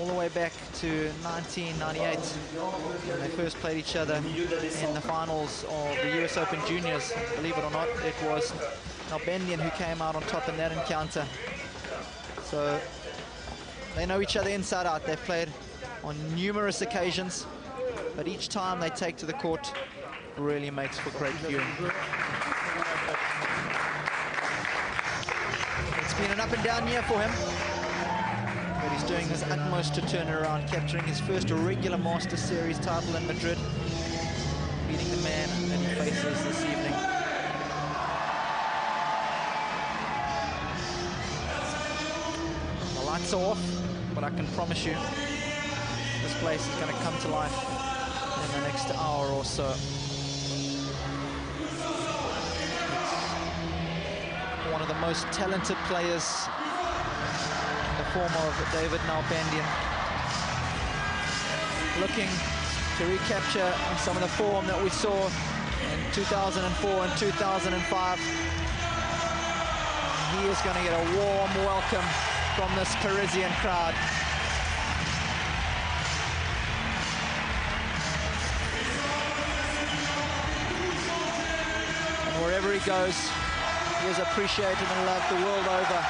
all the way back to 1998 when they first played each other in the finals of the US Open Juniors. And believe it or not, it was Nalbandian who came out on top in that encounter. So they know each other inside out. They've played on numerous occasions, but each time they take to the court really makes for great viewing. It's been an up and down year for him, but he's doing his utmost to turn it around, capturing his first regular Masters Series title in Madrid, beating the man that he faces this evening. The lights are off, but I can promise you this place is going to come to life in the next hour or so. It's one of the most talented players in the form of David Nalbandian, looking to recapture some of the form that we saw in 2004 and 2005. He is going to get a warm welcome from this Parisian crowd. And wherever he goes, he is appreciated and loved the world over.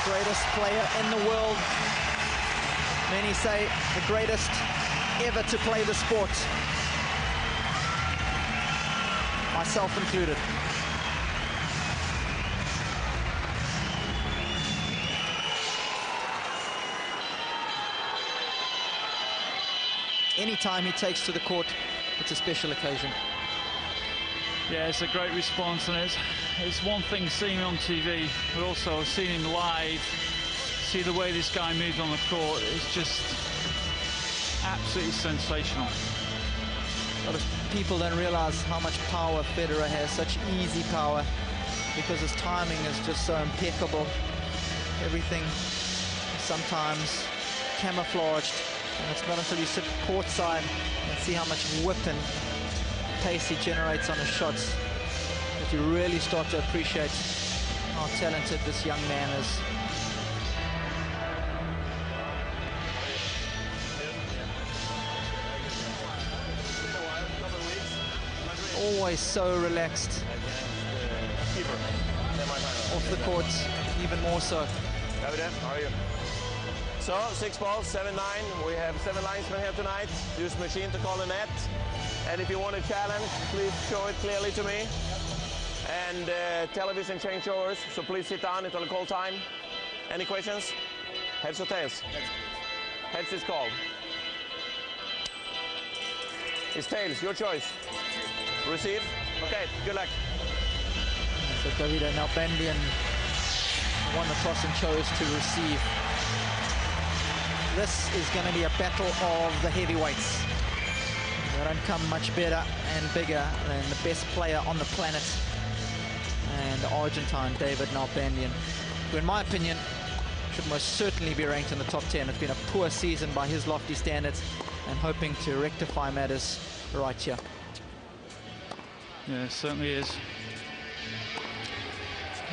The greatest player in the world. Many say the greatest ever to play the sport. Myself included. Anytime he takes to the court, it's a special occasion. Yeah, it's a great response, and it's one thing seeing him on TV, but also seeing him live, see the way this guy moves on the court. It's just absolutely sensational. A lot of people don't realize how much power Federer has, such easy power, because his timing is just so impeccable. Everything is sometimes camouflaged, and it's not until you sit courtside and see how much whip and pace he generates on his shots that you really start to appreciate how talented this young man is. Always so relaxed. Off the court, even more so. How are you? So, 6 balls, 7-9. We have 7 linesmen here tonight. Use machine to call the net. And if you want a challenge, please show it clearly to me. And television changeovers, so please sit down until the call time. Any questions? Heads or tails? Heads is called. It's tails, your choice. Receive. Okay, good luck. So David Nalbandian won the toss and chose to receive. This is going to be a battle of the heavyweights. They don't come much better and bigger than the best player on the planet, and the Argentine David Nalbandian, who in my opinion should most certainly be ranked in the top 10. It's been a poor season by his lofty standards, and hoping to rectify matters right here. Yeah, it certainly is.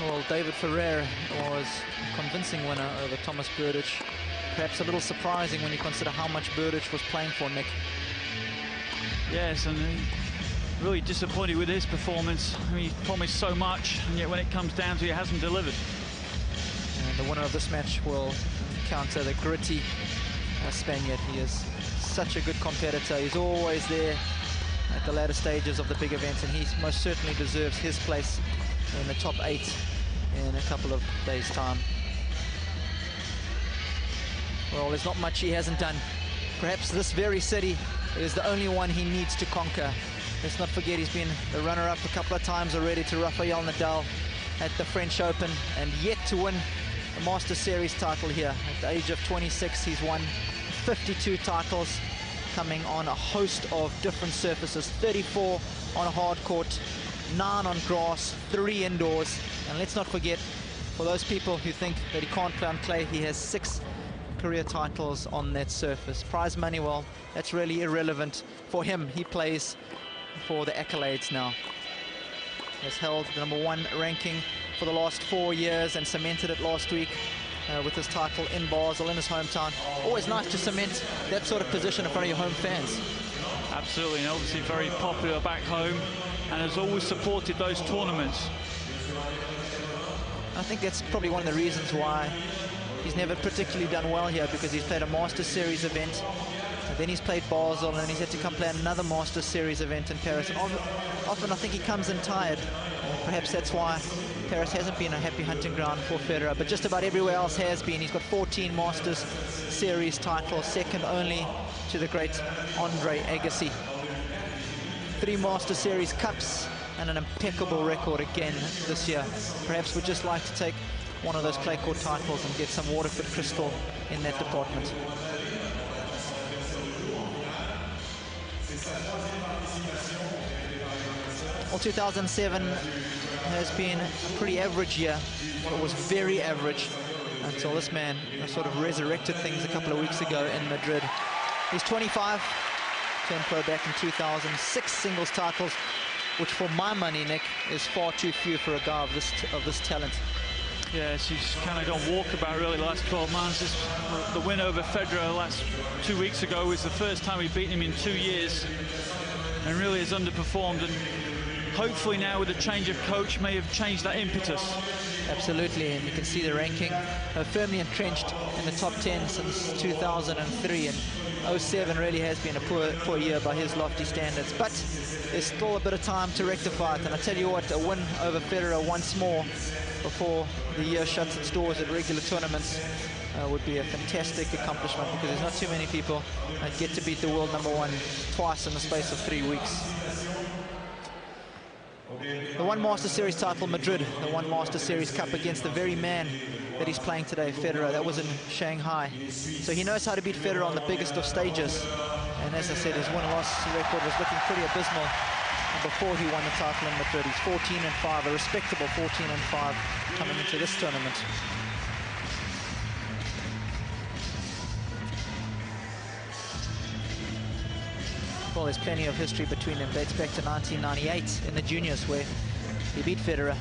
Well, David Federer was a convincing winner over Thomas Berdych. Perhaps a little surprising when you consider how much Berdych was playing for, Nick. Yes, and really disappointed with his performance. I mean, he promised so much, and yet when it comes down to it, he hasn't delivered. And the winner of this match will counter the gritty Spaniard. He is such a good competitor. He's always there at the latter stages of the big events, and he most certainly deserves his place in the top 8 in a couple of days' time. Well, there's not much he hasn't done. Perhaps this very city is the only one he needs to conquer. Let's not forget he's been the runner-up a couple of times already to Rafael Nadal at the French Open, and yet to win the Masters Series title here. At the age of 26, he's won 52 titles, coming on a host of different surfaces, 34 on a hard court, 9 on grass, 3 indoors. And let's not forget, for those people who think that he can't play on clay, he has 6 career titles on that surface. Prize money, well, that's really irrelevant for him. He plays for the accolades now. He has held the #1 ranking for the last 4 years and cemented it last week with his title in Basel, in his hometown. Always nice to cement that sort of position in front of your home fans. Absolutely, and obviously very popular back home, and has always supported those tournaments. I think that's probably one of the reasons why he's never particularly done well here, because he's played a Masters Series event, and then he's played Basel, and then he's had to come play another Masters Series event in Paris. And often I think he comes in tired. Perhaps that's why Paris hasn't been a happy hunting ground for Federer, but just about everywhere else has been. He's got 14 Masters Series titles, second only to the great Andre Agassi. 3 Masters Series Cups, and an impeccable record again this year. Perhaps would just like to take one of those clay court titles and get some Waterford crystal in that department. Well, 2007 has been a pretty average year. It was very average until this man sort of resurrected things a couple of weeks ago in Madrid. He's 25, turned pro back in 2006, singles titles, which for my money, Nick, is far too few for a guy of this talent. Yes, he's kind of gone walkabout really the last 12 months. The win over Federer last 2 weeks ago was the first time he beat him in 2 years, and really has underperformed. And hopefully now with a change of coach may have changed that impetus. Absolutely, and you can see the ranking firmly entrenched in the top 10 since 2003, and 07 really has been a poor year by his lofty standards, but there's still a bit of time to rectify it. And I tell you what, a win over Federer once more before the year shuts its doors at regular tournaments would be a fantastic accomplishment, because there's not too many people that get to beat the world #1 twice in the space of 3 weeks. The one Master Series title, Madrid, the one Master Series Cup against the very man that he's playing today, Federer. That was in Shanghai. So he knows how to beat Federer on the biggest of stages. And as I said, his win-loss record was looking pretty abysmal before he won the title in Madrid. He's 14-5, a respectable 14-5 coming into this tournament. Well, there's plenty of history between them. Dates back to 1998 in the juniors, where he beat Federer.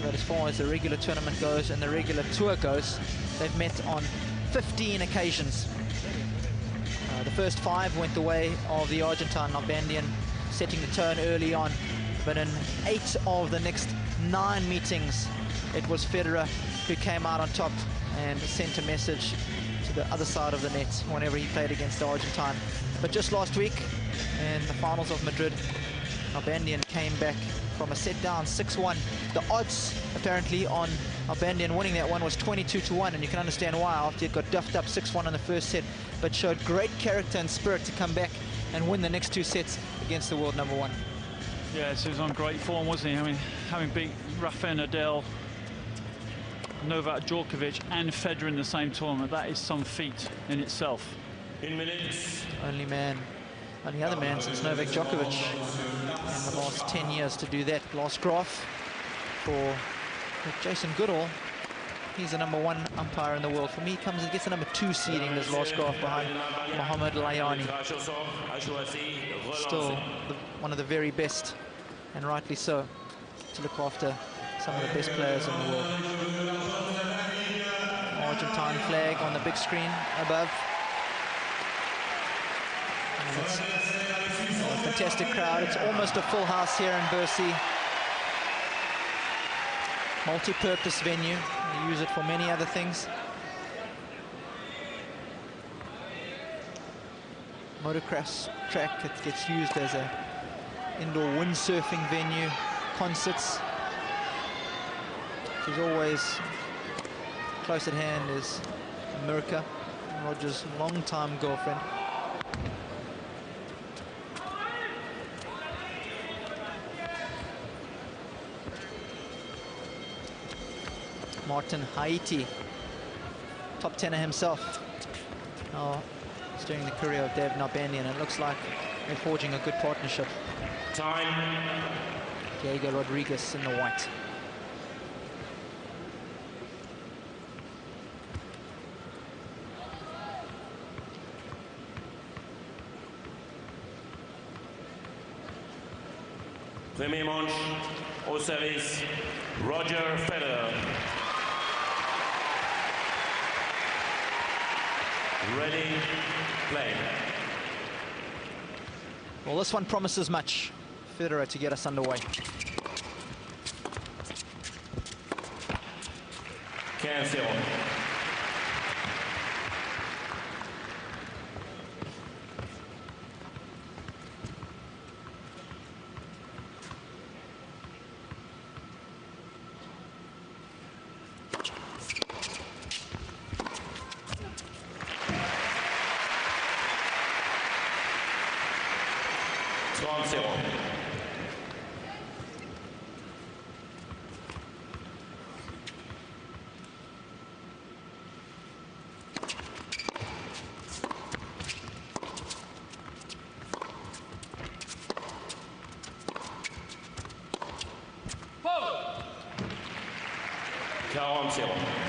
But as far as the regular tournament goes and the regular tour goes, they've met on 15 occasions. The first 5 went the way of the Argentine Nalbandian, setting the tone early on. But in 8 of the next 9 meetings, it was Federer who came out on top and sent a message to the other side of the net whenever he played against the Argentine. But just last week, in the finals of Madrid, Nalbandian came back from a set down 6-1. The odds, apparently, on Nalbandian winning that one was 22-1, and you can understand why, after he got duffed up 6-1 in the first set, but showed great character and spirit to come back and win the next 2 sets against the world #1. Yeah, so he was on great form, wasn't he? I mean, having beat Rafael Nadal, Novak Djokovic and Federer in the same tournament, that is some feat in itself. In minutes. Only other man since Novak Djokovic in the last 10 years to do that. Last graph for Jason Goodall. He's the #1 umpire in the world. For me, he comes and gets the #2 seeding in his last graph behind Mohamed Layani. Still one of the very best, and rightly so, to look after some of the best players in the world. Argentine flag on the big screen above. And it's a fantastic crowd. It's almost a full house here in Bercy. Multi-purpose venue. They use it for many other things. Motocross track. It gets used as a indoor windsurfing venue. Concerts. Which is always close at hand is Mirka, Roger's longtime girlfriend. Martin Haiti, top 10er himself, steering the career of David Nalbandian. It looks like they're forging a good partnership. Time. Diego Rodriguez in the white. Premier manche au service, Roger Federer. Ready, play. Well, this one promises much. Federer to get us underway. Cancel.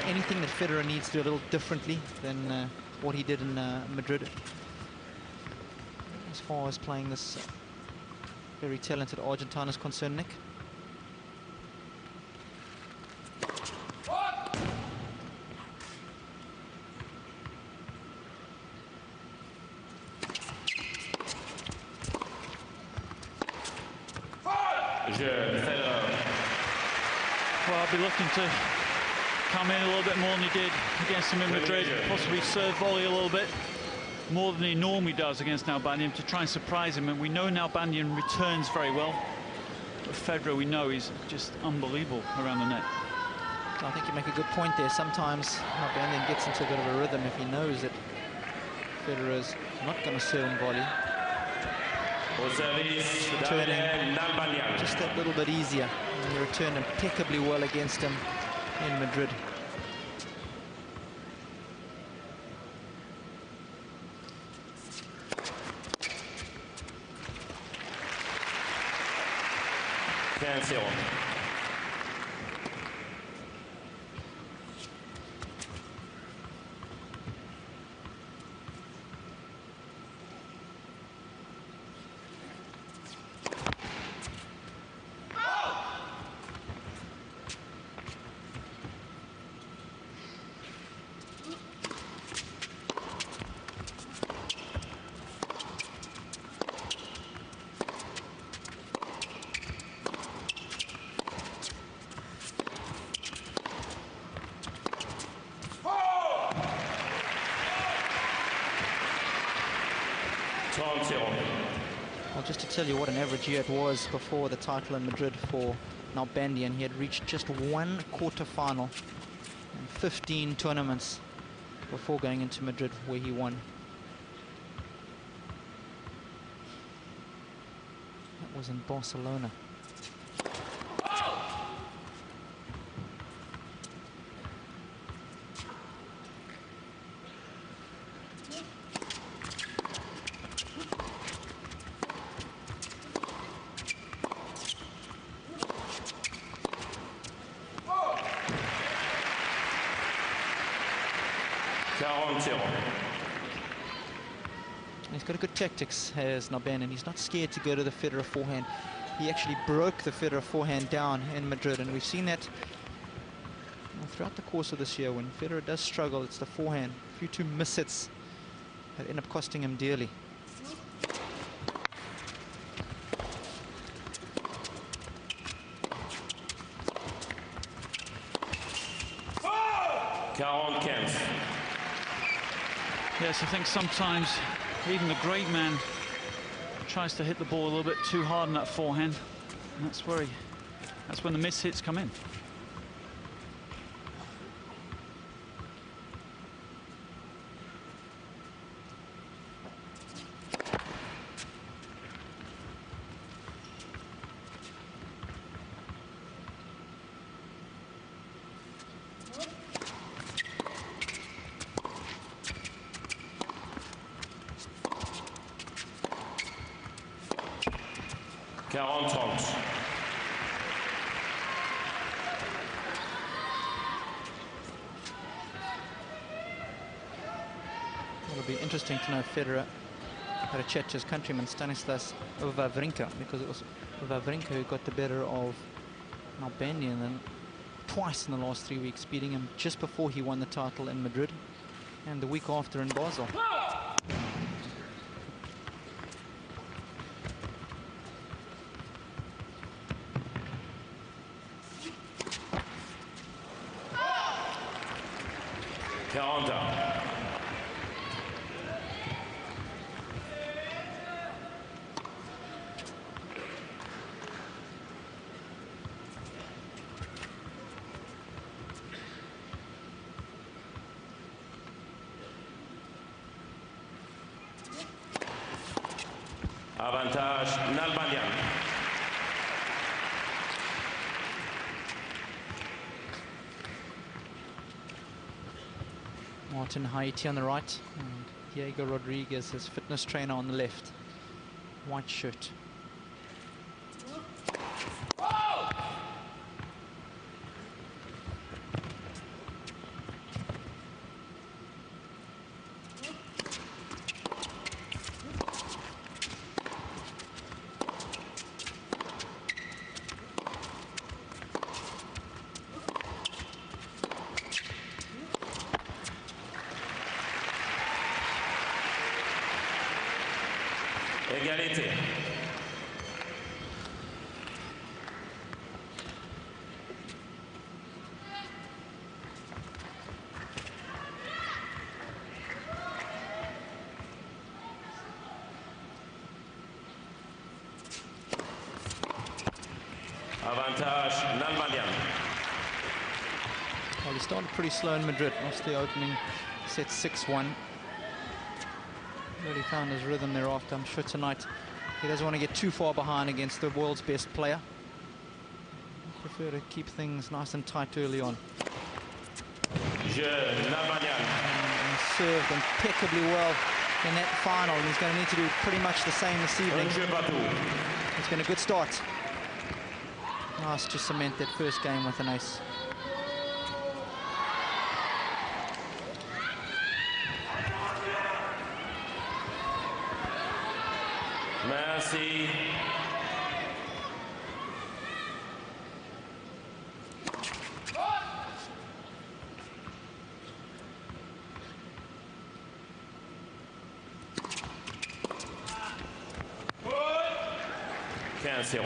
Anything that Federer needs to do a little differently than what he did in Madrid, as far as playing this very talented Argentine is concerned, Nick? Well, I'll be looking to come in a little bit more than he did against him in Madrid, possibly serve volley a little bit more than he normally does against Nalbandian to try and surprise him. And we know Nalbandian returns very well, but Federer, we know, he's just unbelievable around the net. I think you make a good point there. Sometimes Nalbandian gets into a bit of a rhythm if he knows that Federer's not going to serve and volley. Returning just that little bit easier. And he returned impeccably well against him in Madrid. Cancel. Well, just to tell you what an average year it was before the title in Madrid for Nalbandian, he had reached just one quarter-final in 15 tournaments before going into Madrid, where he won. That was in Barcelona. He's got a good tactics, has Nalbandian. He's not scared to go to the Federer forehand. He actually broke the Federer forehand down in Madrid, and we've seen that throughout the course of this year. When Federer does struggle, it's the forehand. A few too mishits that end up costing him dearly. Yes, I think sometimes even the great man tries to hit the ball a little bit too hard on that forehand. And that's when the miss hits come in. It'll be interesting to know if Federer had a chat to his countryman Stanislas Wawrinka, because it was Wawrinka who got the better of Nalbandian twice in the last 3 weeks, beating him just before he won the title in Madrid, and the week after in Basel. Avantage Nalbandian. Martin Haiti on the right, and Diego Rodriguez, his fitness trainer, on the left. White shirt. Égalité. Avantage Nalbandian. Well, he started pretty slow in Madrid. Lost the opening set 6-1. Really found his rhythm thereafter. I'm sure tonight he doesn't want to get too far behind against the world's best player. Prefer to keep things nice and tight early on. And Served impeccably well in that final, and he's going to need to do pretty much the same this evening. It's been a good start. Nice to cement that first game with an ace. Merci. Cancel.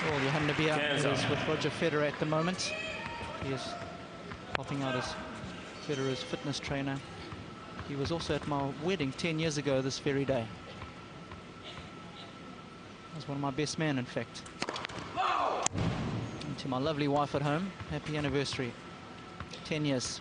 Well, Johan de Beer is with Roger Federer at the moment. He is helping out as Federer's fitness trainer. He was also at my wedding 10 years ago this very day. He was one of my best men, in fact. And to my lovely wife at home, happy anniversary. 10 years.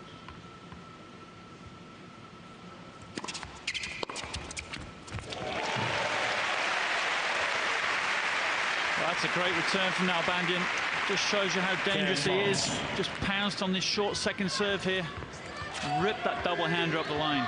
That's a great return from Nalbandian. Just shows you how dangerous he is. Just pounced on this short second serve here. Ripped that double hander up the line.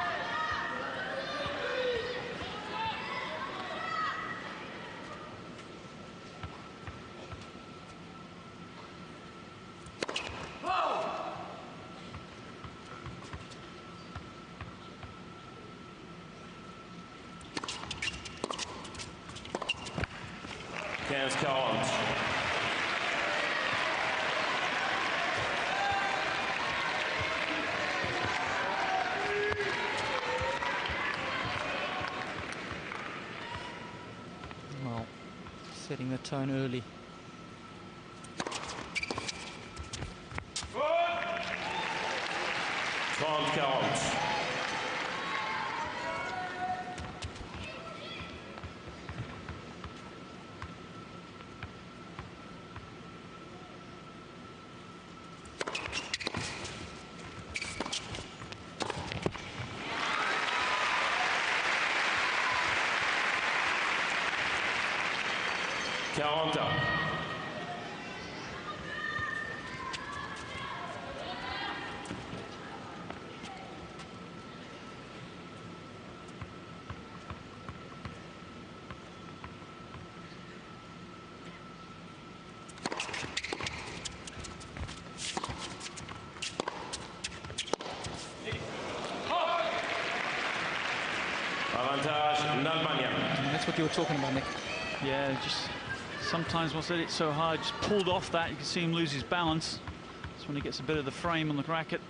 Well, setting the tone early. Avantage Nalbandian. And that's what you were talking about, Nick. Yeah, just sometimes once they hit it so hard, just pulled off that. You can see him lose his balance. That's when he gets a bit of the frame on the racket.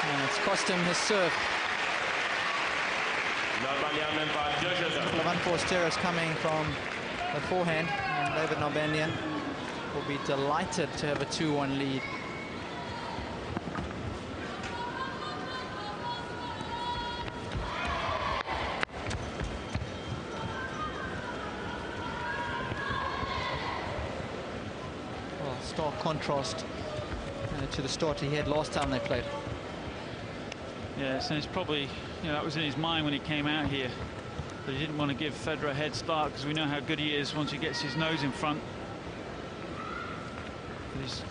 And it's cost him his serve. Couple of unforced errors coming from the forehand, and David Nalbandian will be delighted to have a 2-1 lead. Well, stark contrast to the start he had last time they played. Yes, and it's probably, you know, that was in his mind when he came out here, that he didn't want to give Federer a head start, because we know how good he is once he gets his nose in front. But he's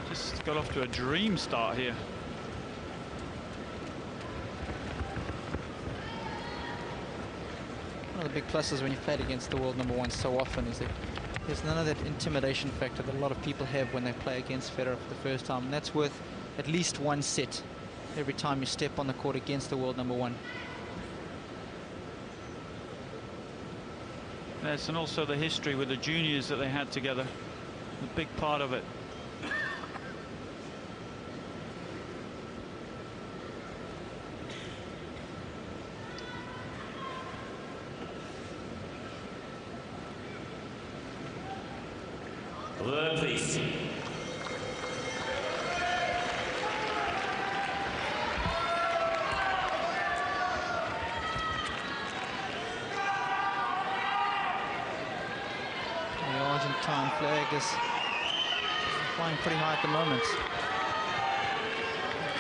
just got off to a dream start here. One of the big pluses when you played against the world #1 so often is that there's none of that intimidation factor that a lot of people have when they play against Federer for the first time, and that's worth at least one set every time you step on the court against the world #1. Yes, and also the history with the juniors that they had together, a big part of it. Please. The Argentine flag is flying pretty high at the moment.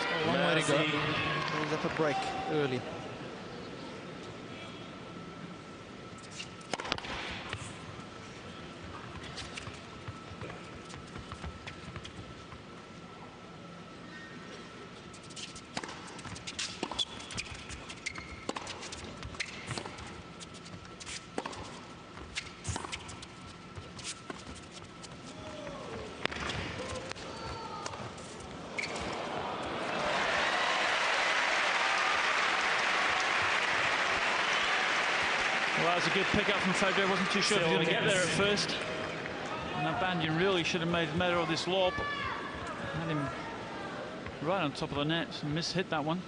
Still a long way to go. Pulls up a break early. Well, that was a good pick-up from Federer. Wasn't too sure if he was going to get there at first. Nalbandian really should have made better of this lob. Had him right on top of the net and mishit that one.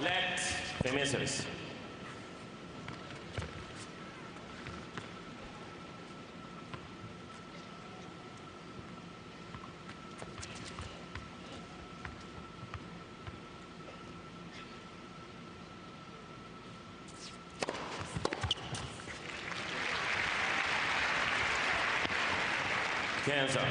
Let the service. Cancer.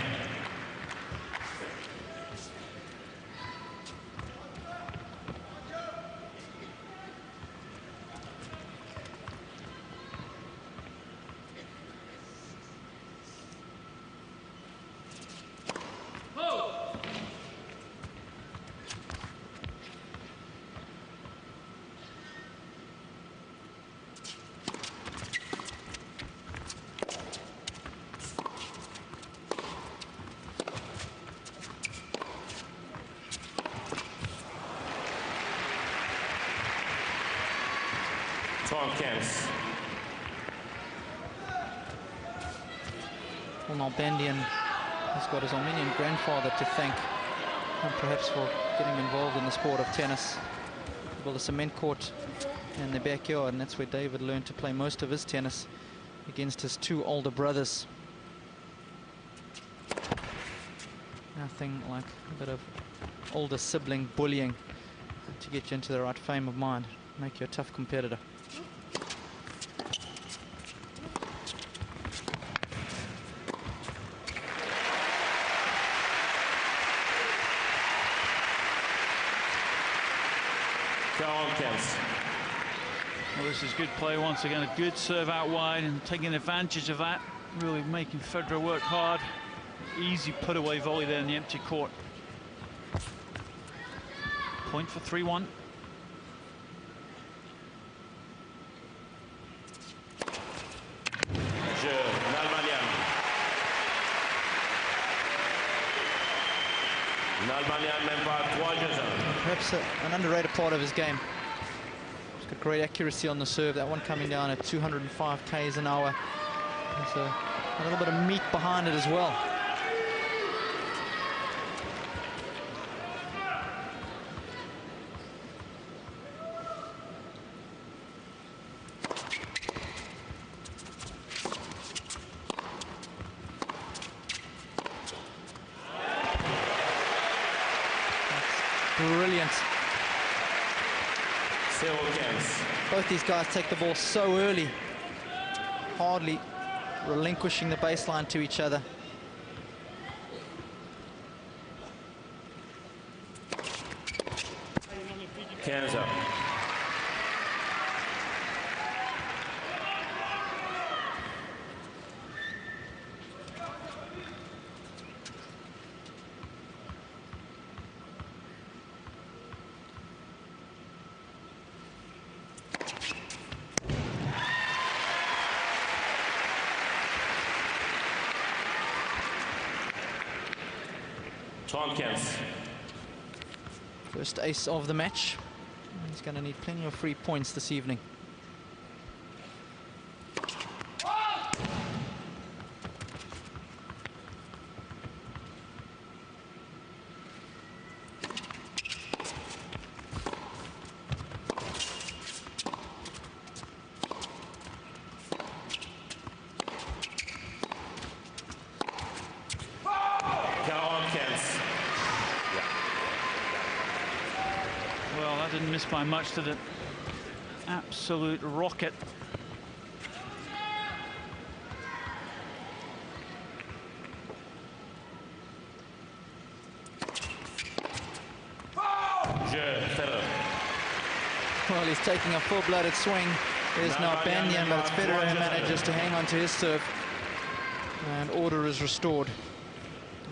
Well, Nalbandian has got his Armenian grandfather to thank, and perhaps for getting involved in the sport of tennis. Built a cement court in the backyard, and that's where David learned to play most of his tennis against his two older brothers. Nothing like a bit of older sibling bullying to get you into the right frame of mind, make you a tough competitor. Well, this is good play once again, a good serve out wide and taking advantage of that, really making Federer work hard. Easy put away volley there in the empty court. Point for 3-1. Nalbandian mène par 3 jeux. Perhaps an underrated part of his game. He's got great accuracy on the serve. That one coming down at 205 k's an hour. There's a little bit of meat behind it as well. Brilliant. Both these guys take the ball so early, hardly relinquishing the baseline to each other. Cancer. First ace of the match. He's going to need plenty of free points this evening. Well, that didn't miss by much, did it? Absolute rocket. Well, he's taking a full-blooded swing. There's Nalbandian, but it's Federer who manages to hang on to his serve. And order is restored.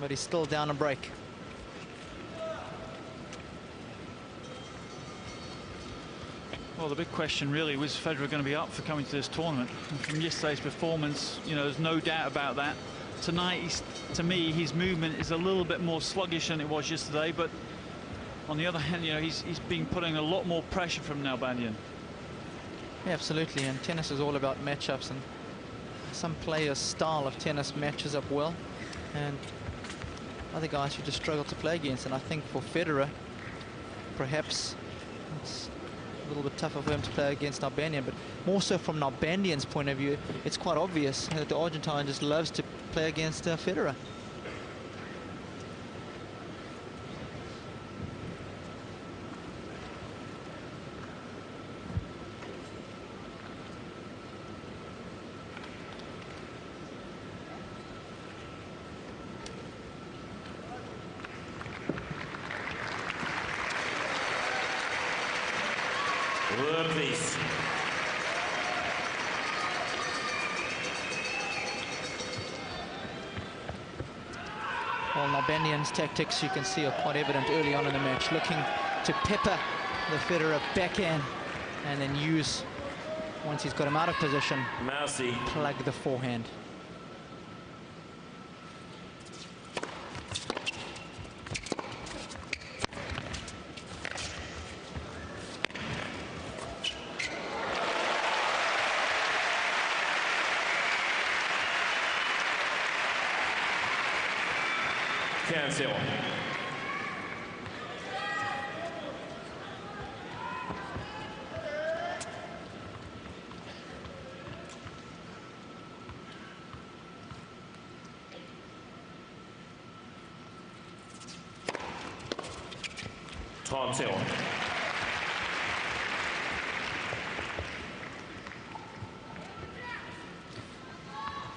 But he's still down a break. Well, the big question really was Federer going to be up for coming to this tournament. And from yesterday's performance, you know, there's no doubt about that. Tonight, to me, his movement is a little bit more sluggish than it was yesterday. But on the other hand, you know, he's been putting a lot more pressure from Nalbandian. Yeah, absolutely. And tennis is all about matchups. And some players' style of tennis matches up well. And other guys who just struggle to play against. And I think for Federer, perhaps it's a little bit tougher for him to play against Nalbandian, but more so from Nalbandian's point of view, it's quite obvious that the Argentine just loves to play against Federer. Please. Well, Nalbandian's tactics, you can see, are quite evident early on in the match, looking to pepper the Federer backhand and then use, once he's got him out of position, Merci. plug the forehand. Cancel.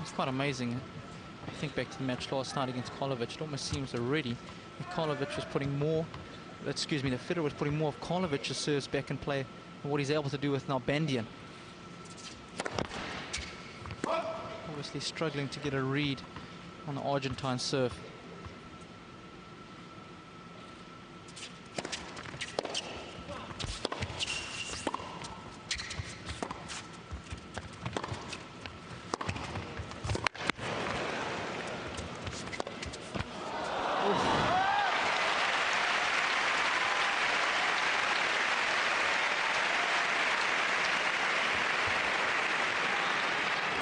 It's quite amazing. I think back to the match last night against Karlovic, it almost seems already that Karlovic was putting more, excuse me, that Federer was putting more of Karlovic's serves back in play than what he's able to do with Nalbandian. Obviously struggling to get a read on the Argentine serve.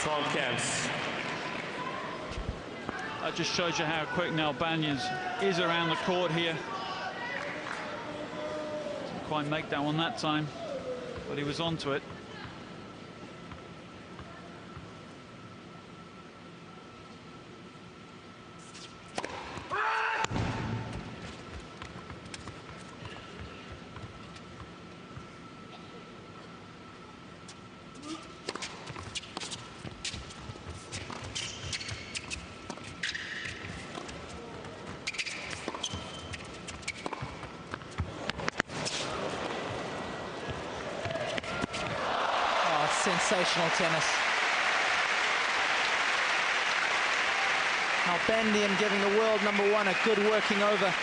Cairns. That just shows you how quick Nalbandian is around the court here. Didn't quite make that one that time, but he was onto it. Sensational tennis. Nalbandian giving the world #1 a good working over.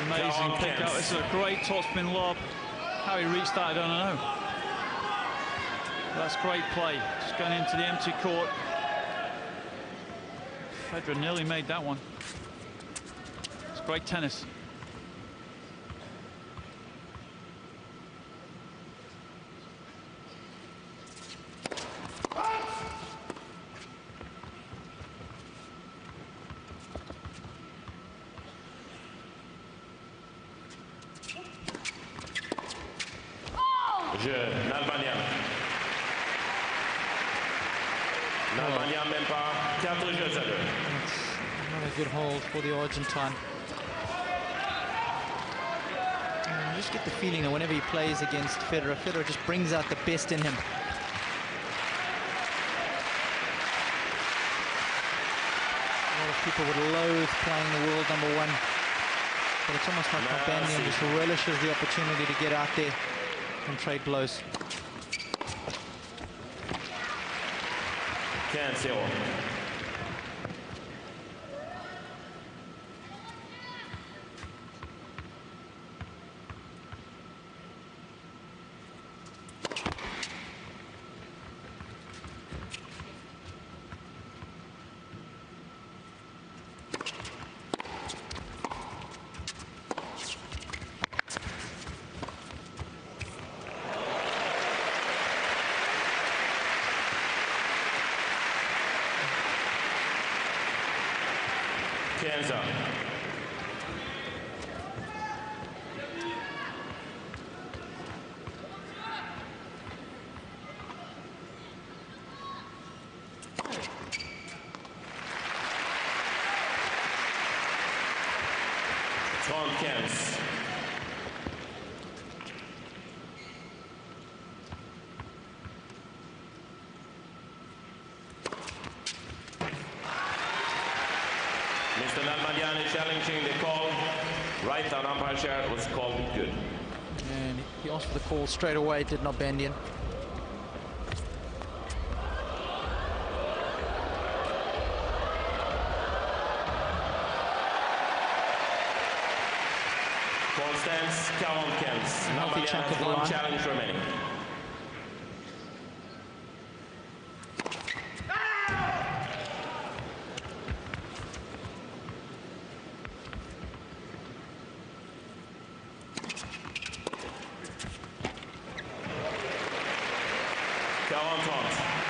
Amazing pick up. This is a great topspin lob. How he reached that, I don't know. That's great play. Just going into the empty court. Federer nearly made that one. It's great tennis. Nalbandian. Nalbandian même pas 4 jeux à 2. Not a good hold for the Argentine. You just get the feeling that whenever he plays against Federer, Federer just brings out the best in him. A lot of people would loathe playing the world #1, but it's almost like Nalbandian just relishes the opportunity to get out there and trade blows. 15-0. Hands up. Cairns. Mr. Nalbandian is challenging the call. Right on umpire chair was called good. And he asked for the call straight away, did Nalbandian. Call stands, Cairns. Nalbandian has one challenge remaining.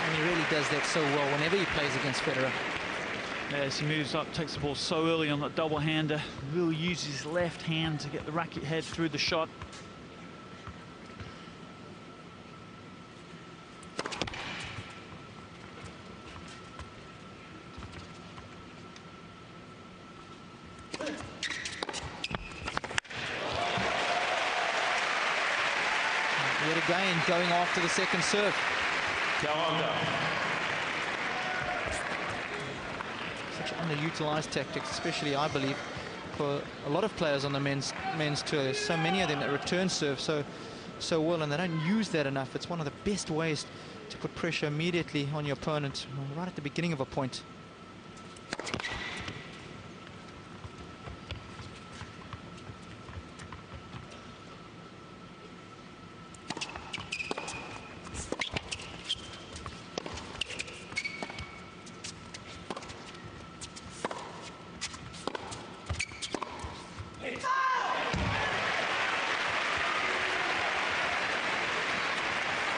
And he really does that so well whenever he plays against Federer. As he moves up, takes the ball so early on that double-hander, really uses his left hand to get the racket head through the shot. Yet again, going after the second serve. Such underutilized tactics, especially, I believe, for a lot of players on the men's tour. There's so many of them that return serve so well, and they don't use that enough. It's one of the best ways to put pressure immediately on your opponent, right at the beginning of a point.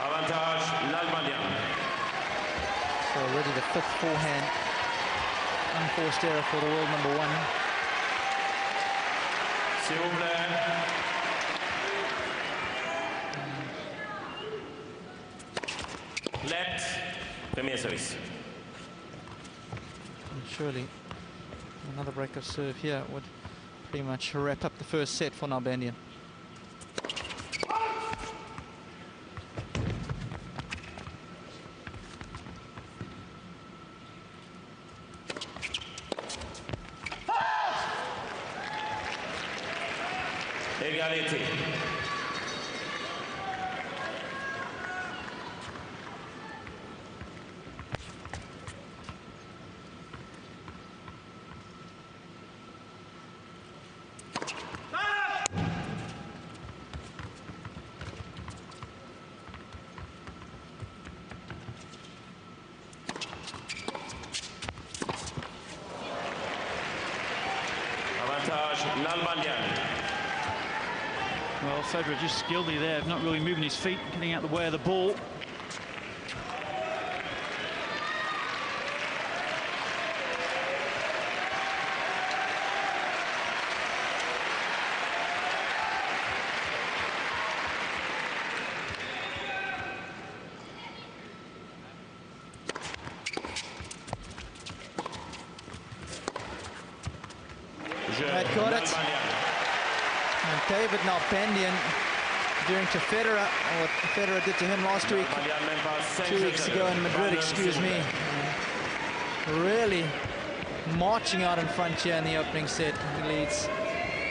Avantage Avantage, Nalbandian. So already the 5th forehand unforced error for the world number 1. S'il vous plaît. Let. Premier service. And surely another break of serve here would pretty much wrap up the first set for Nalbandian. Égalité. Avantage, Nalbandian. Well, Federer just skillfully there, not really moving his feet, getting out the way of the ball. That got it. And David Nalbandian doing to Federer what Federer did to him last week, 2 weeks ago in Madrid, excuse me. Really marching out in front here in the opening set. He leads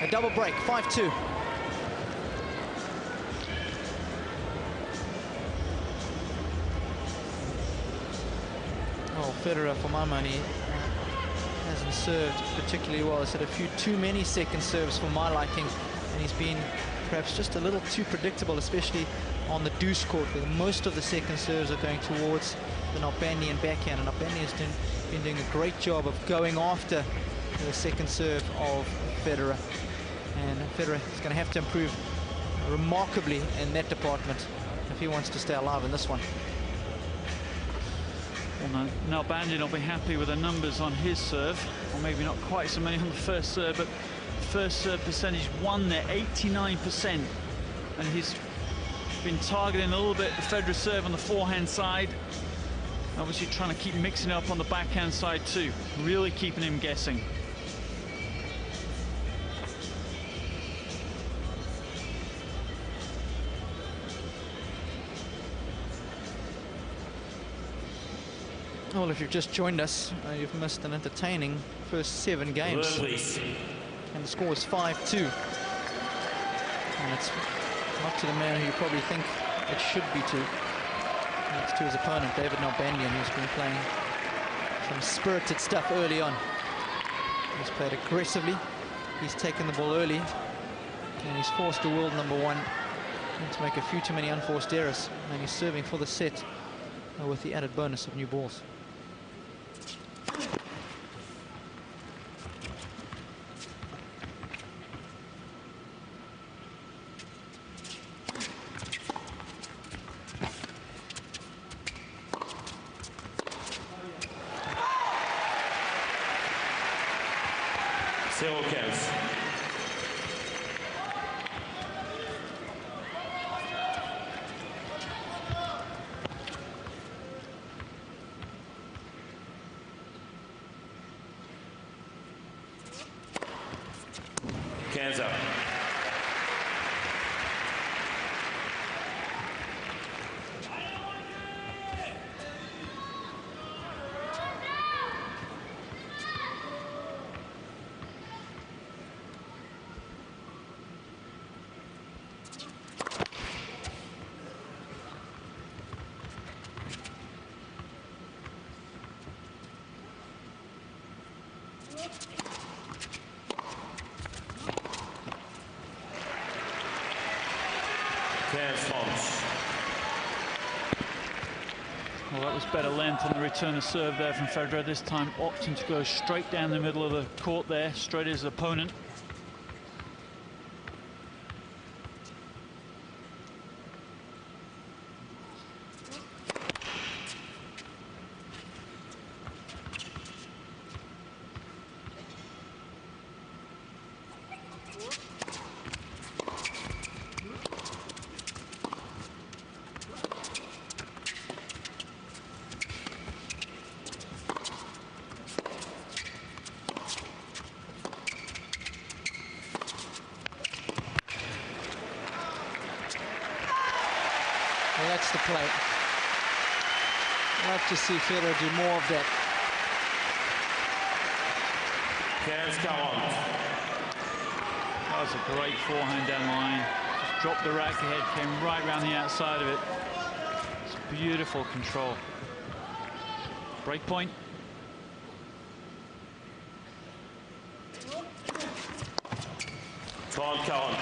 a double break, 5-2. Oh, Federer, for my money, hasn't served particularly well. He's had a few too many second serves for my liking, and he's been perhaps just a little too predictable, especially on the deuce court, where most of the second serves are going towards the Nalbandian backhand, and Nalbandian's been doing a great job of going after the second serve of Federer. And Federer is going to have to improve remarkably in that department if he wants to stay alive in this one. Well, Nalbandian will be happy with the numbers on his serve, or maybe not quite so many on the first serve, but first serve percentage won there, 89%. And he's been targeting a little bit the Federer serve on the forehand side. Obviously trying to keep mixing up on the backhand side too, really keeping him guessing. Well, if you've just joined us, you've missed an entertaining first 7 games. And the score is 5-2. And it's not to the man who you probably think it should be to. It's to his opponent, David Nalbandian, who's been playing some spirited stuff early on. He's played aggressively. He's taken the ball early. And he's forced the world number 1 to make a few too many unforced errors. And he's serving for the set with the added bonus of new balls. Hands up. Well, that was better length on the return of serve there from Federer, this time opting to go straight down the middle of the court there, straight at his opponent. play. Love to see Federer do more of that. 15-40. That was a great forehand down the line. Just dropped the rack ahead, came right round the outside of it. It's beautiful control. Break point. Count.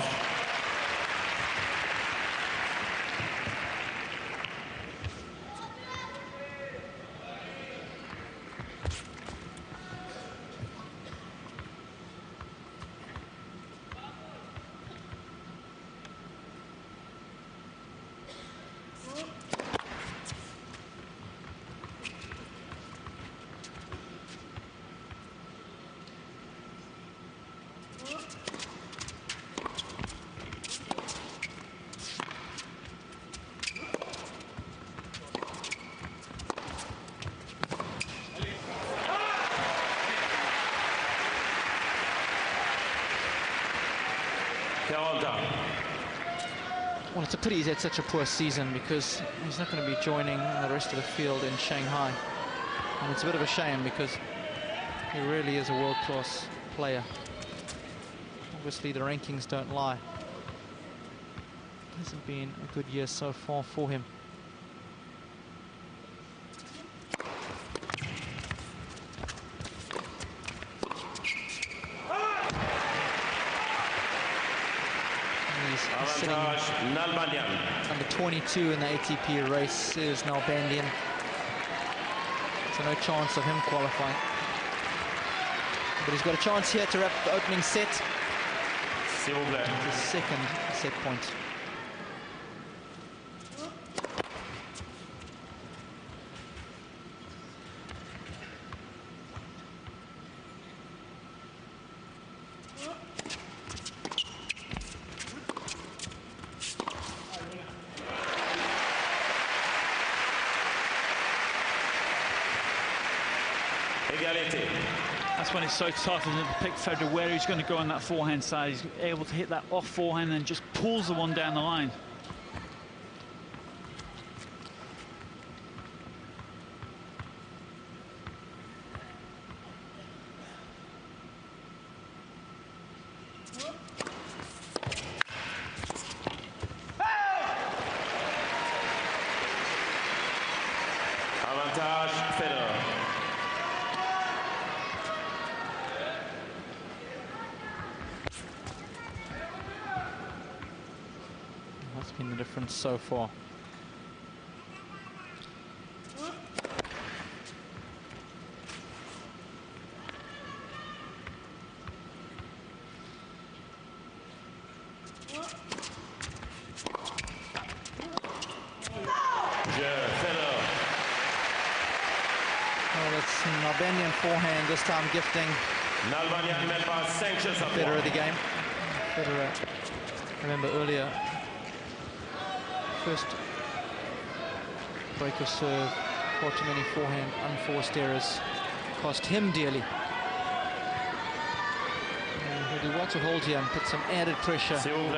Well, it's a pity he's had such a poor season because he's not going to be joining the rest of the field in Shanghai. And it's a bit of a shame because he really is a world-class player. Obviously, the rankings don't lie. It hasn't been a good year so far for him. Nalbandian. Number 22 in the ATP race is Nalbandian. So no chance of him qualifying. But he's got a chance here to wrap the opening set. The second set point. That's when it's so tough, isn't it, to pick Federer where he's going to go on that forehand side. He's able to hit that off forehand and just pulls the one down the line. Avantage Federer. That's been the difference so far. That's Nalbandian forehand, this time gifting Federer the game. Federer, remember earlier, first break of serve, far too many forehand unforced errors, cost him dearly. He'll do well to hold here and put some added pressure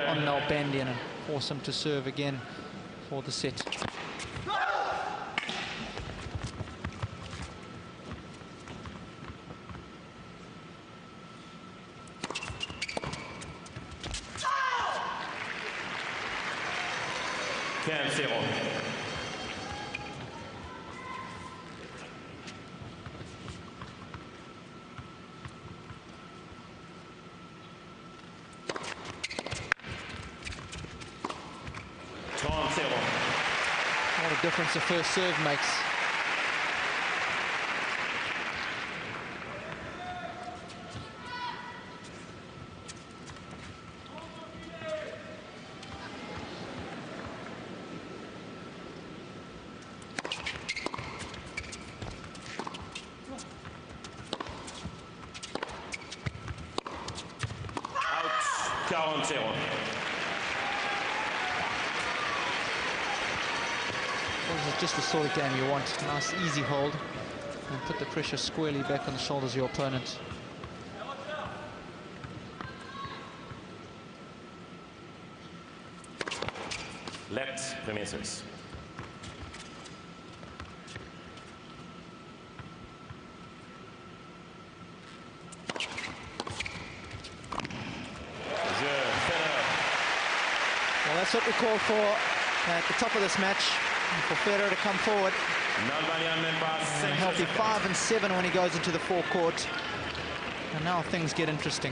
on Nalbandian and force him to serve again for the set. What a difference the first serve makes. Out, 40. This is just the sort of game you want. Nice, easy hold, and put the pressure squarely back on the shoulders of your opponent. Let premises. That's what we call for at the top of this match, for Federer to come forward. Nalbandian And a healthy 5 and 7 when he goes into the forecourt. And now things get interesting.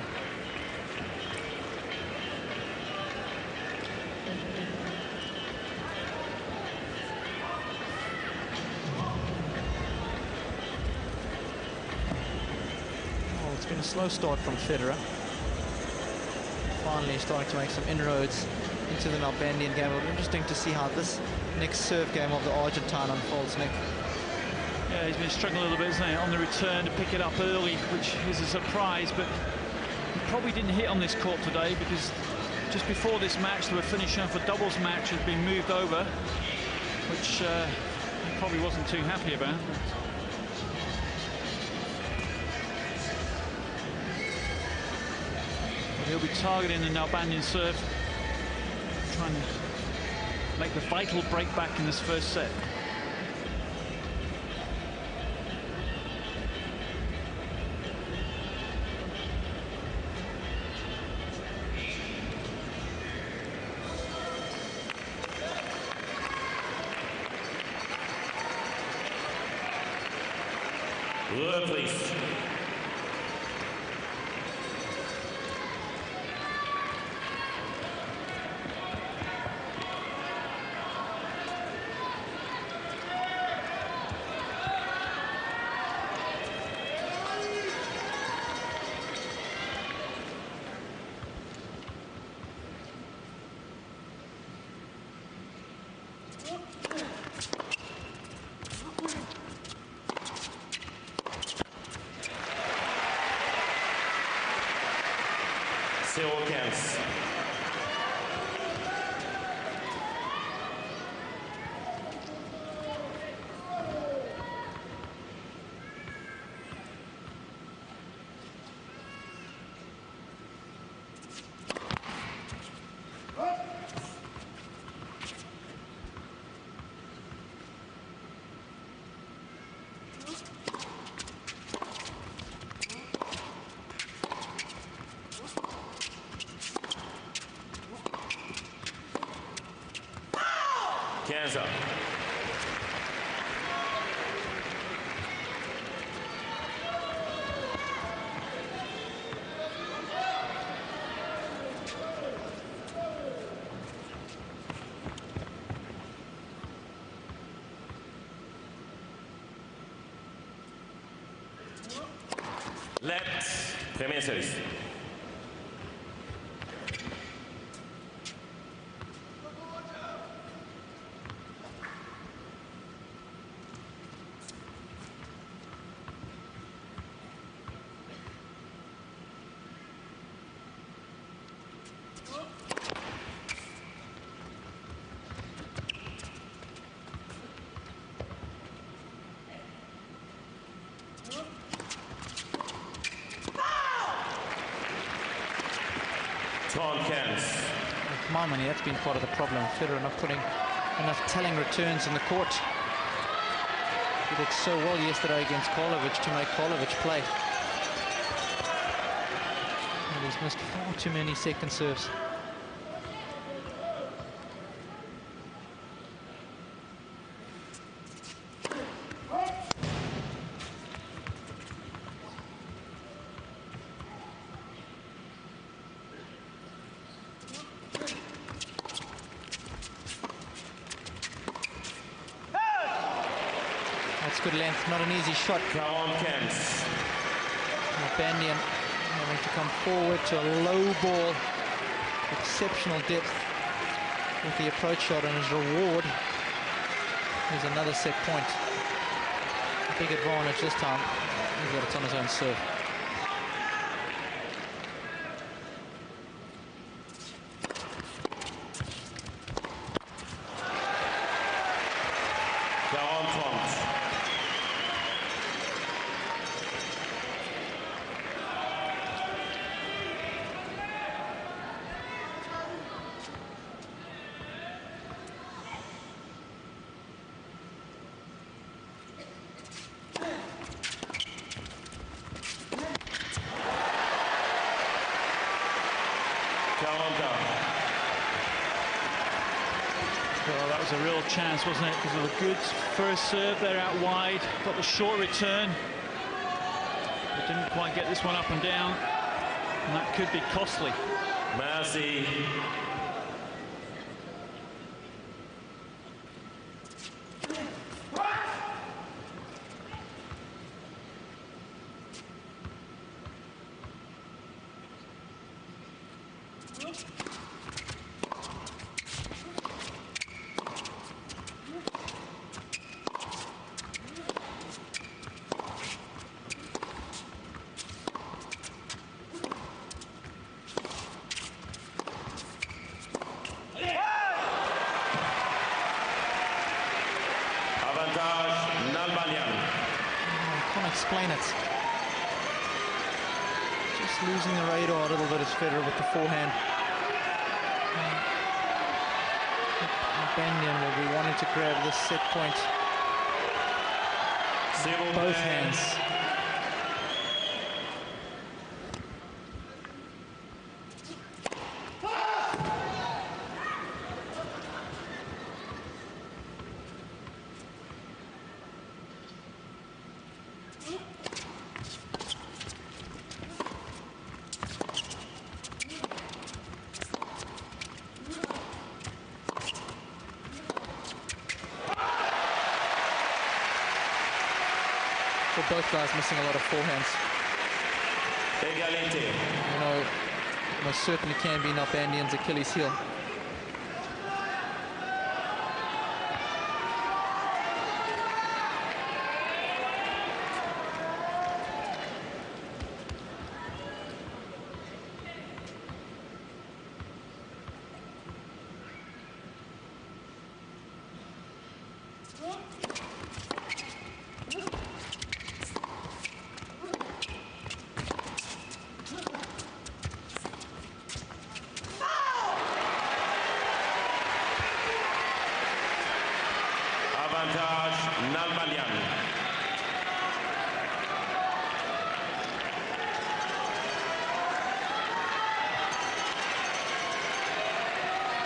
Oh, it's been a slow start from Federer. Finally starting to make some inroads into the Nalbandian game. It'll be interesting to see how this next serve game of the Argentine unfolds, Nick. Yeah, he's been struggling a little bit, isn't he, on the return to pick it up early, which is a surprise, but he probably didn't hit on this court today because just before this match they were finishing off a doubles match has been moved over, which he probably wasn't too happy about. But he'll be targeting the Nalbandian serve, trying to make the vital break back in this first set. Ruhe, please. Seconds. Kansas. Let premier service. With my money, that's been part of the problem. Federer not putting enough telling returns in the court. He did so well yesterday against Karlovic to make Karlovic play. And he's missed far too many second serves. Good length, not an easy shot. Nalbandian having to come forward to a low ball. Exceptional depth with the approach shot, and his reward is another set point. A big advantage this time. He's got it on his own serve. was a real chance, wasn't it? Because of a good first serve there out wide. Got the short return. But didn't quite get this one up and down. And that could be costly. Merci. Nalbandian. I can't explain it. Just losing the radar a little bit as Federer with the forehand. Nalbandian will be wanting to grab this set point. Both hands. So both guys missing a lot of forehands. You know, most certainly can be Nalbandian's Achilles heel. Nalbandian.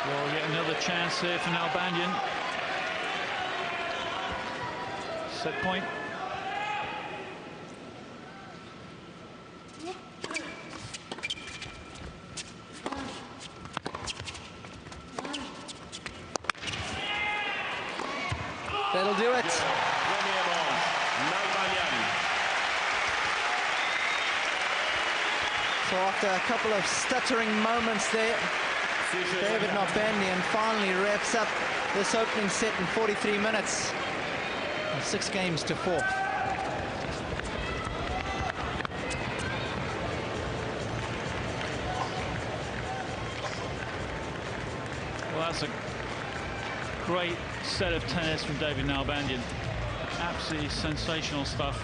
Well, yet another chance here for Nalbandian. Set point. That'll do it. So after a couple of stuttering moments there, David Nalbandian finally wraps up this opening set in 43 minutes. 6 games to 4. Well, that's a great set of tennis from David Nalbandian. Absolutely sensational stuff.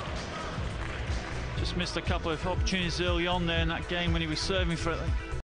Just missed a couple of opportunities early on there in that game when he was serving for it.